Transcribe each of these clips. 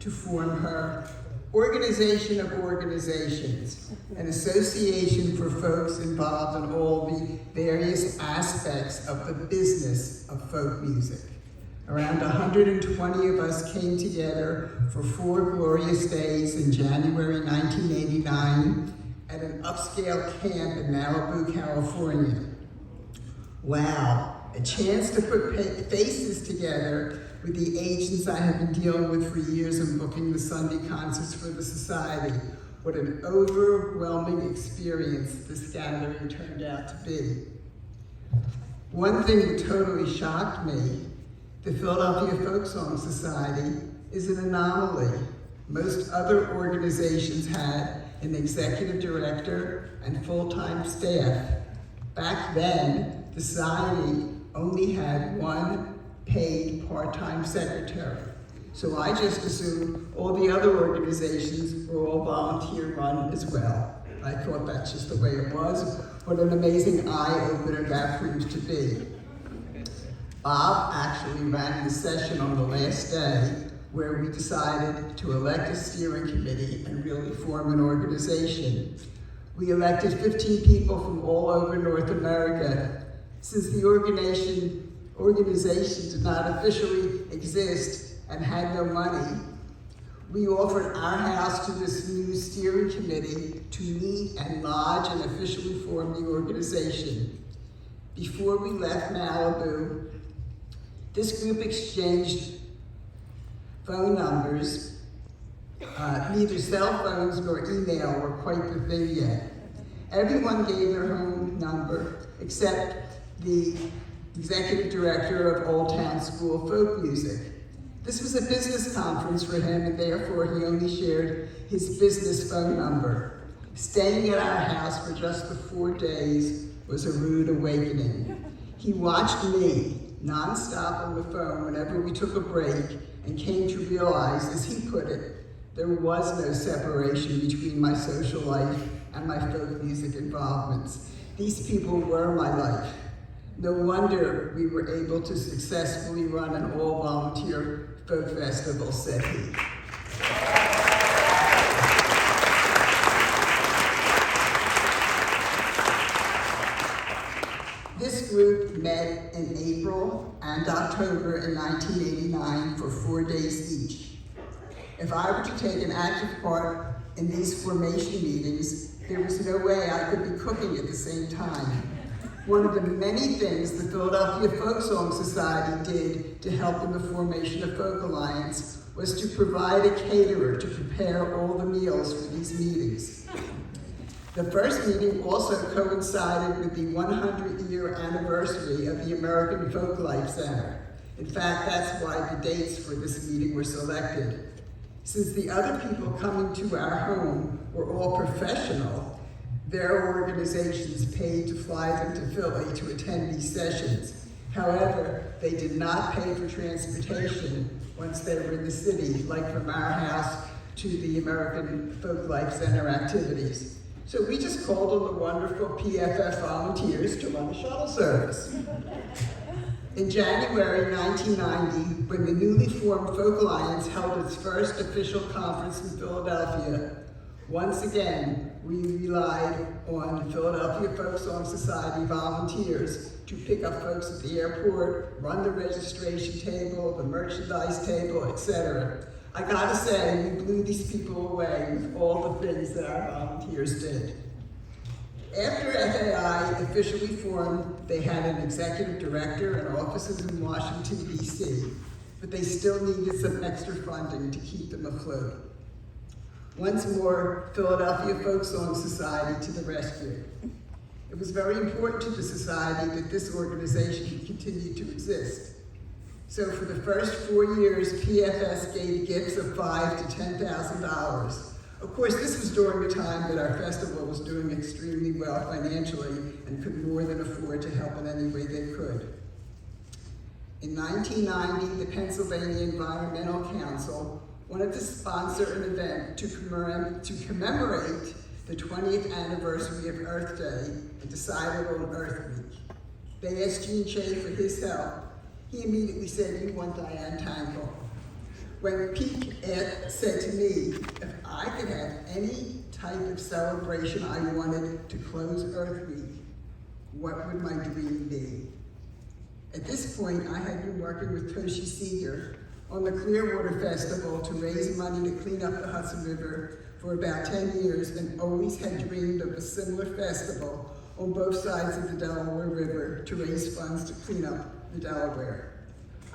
to form her Organization of Organizations, an association for folks involved in all the various aspects of the business of folk music. Around 120 of us came together for 4 glorious days in January 1989 at an upscale camp in Malibu, California. Wow, a chance to put faces together with the agents I have been dealing with for years and booking the Sunday concerts for the Society. What an overwhelming experience this gathering turned out to be. One thing that totally shocked me, the Philadelphia Folk Song Society is an anomaly. Most other organizations had an executive director and full-time staff. Back then, the Society only had one paid part-time secretary. So I just assumed all the other organizations were all volunteer run as well. I thought that's just the way it was. What an amazing eye-opener that proved to be. Bob actually ran the session on the last day where we decided to elect a steering committee and really form an organization. We elected 15 people from all over North America. Since the organization did not officially exist and had no money, we offered our house to this new steering committee to meet and lodge and officially form the organization. Before we left Malibu, this group exchanged phone numbers. Neither cell phones nor email were quite the thing yet. Everyone gave their home number except the executive director of Old Town School of Folk Music. This was a business conference for him, and therefore he only shared his business phone number. Staying at our house for just the 4 days was a rude awakening. He watched me nonstop on the phone whenever we took a break and came to realize, as he put it, there was no separation between my social life and my folk music involvements. These people were my life. No wonder we were able to successfully run an all-volunteer folk festival, said he. This group met in April and October in 1989 for 4 days each. If I were to take an active part in these formation meetings, there was no way I could be cooking at the same time. One of the many things the Philadelphia Folk Song Society did to help in the formation of Folk Alliance was to provide a caterer to prepare all the meals for these meetings. The first meeting also coincided with the 100-year anniversary of the American Folklife Center. In fact, that's why the dates for this meeting were selected. Since the other people coming to our home were all professional, their organizations paid to fly them to Philly to attend these sessions. However, they did not pay for transportation once they were in the city, like from our house to the American Folklife Center activities. So we just called on the wonderful PFF volunteers to run a shuttle service. In January 1990, when the newly formed Folk Alliance held its first official conference in Philadelphia, once again, we relied on Philadelphia Folk Song Society volunteers to pick up folks at the airport, run the registration table, the merchandise table, etc. I gotta say, we blew these people away with all the things that our volunteers did. After FAI officially formed, they had an executive director and offices in Washington, D.C., but they still needed some extra funding to keep them afloat. Once more, Philadelphia Folk Song Society to the rescue. It was very important to the Society that this organization continued to exist. So for the first 4 years, PFS gave gifts of $5,000 to $10,000. Of course, this was during the time that our festival was doing extremely well financially and could more than afford to help in any way they could. In 1990, the Pennsylvania Environmental Council wanted to sponsor an event to commemorate the 20th anniversary of Earth Day and decided on Earth Week. They asked Shay for his help. He immediately said, "You want Dianne Tankle." When Pete said to me if I could have any type of celebration I wanted to close Earth Week, what would my dream be? At this point, I had been working with Toshi Seeger on the Clearwater Festival to raise money to clean up the Hudson River for about 10 years and always had dreamed of a similar festival on both sides of the Delaware River to raise funds to clean up the Delaware.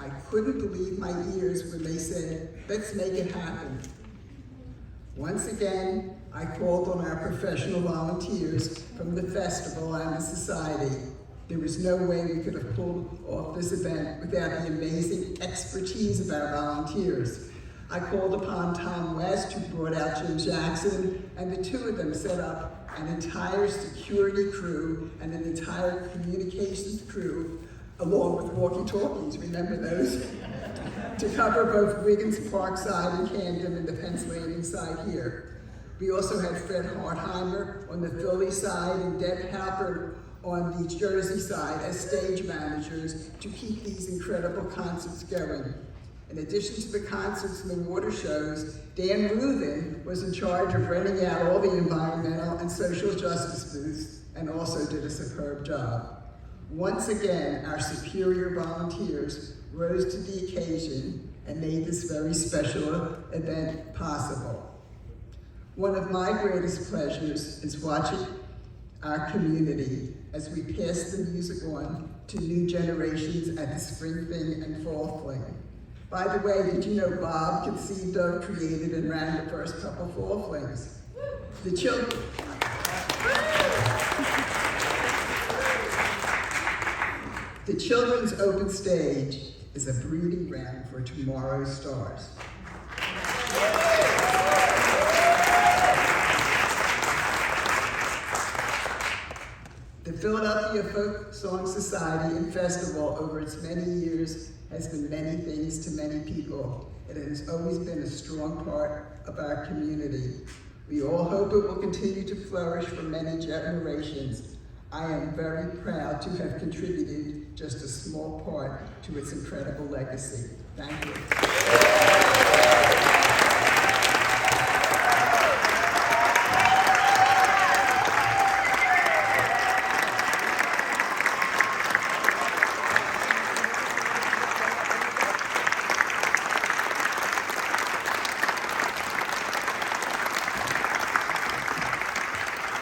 I couldn't believe my ears when they said, let's make it happen. Once again, I called on our professional volunteers from the festival and the society. There was no way we could have pulled off this event without the amazing expertise of our volunteers. I called upon Tom West, who brought out Jim Jackson, and the two of them set up an entire security crew and an entire communications crew, along with walkie-talkies, remember those? To cover both Wiggins Park side and Camden and the Pence Landing side here. We also had Fred Hartheimer on the Philly side and Deb Halpert on the Jersey side as stage managers to keep these incredible concerts going. In addition to the concerts and the water shows, Dan Ruthin was in charge of renting out all the environmental and social justice booths and also did a superb job. Once again, our superior volunteers rose to the occasion and made this very special event possible. One of my greatest pleasures is watching our community as we pass the music on to new generations at the Spring Fling and Fall Fling. By the way, did you know Bob conceived of, created, and ran the first couple Fall Flings? The children. The Children's Open Stage is a breeding ground for tomorrow's stars. The Philadelphia Folk Song Society and Festival over its many years has been many things to many people. It has always been a strong part of our community. We all hope it will continue to flourish for many generations. I am very proud to have contributed just a small part to its incredible legacy. Thank you.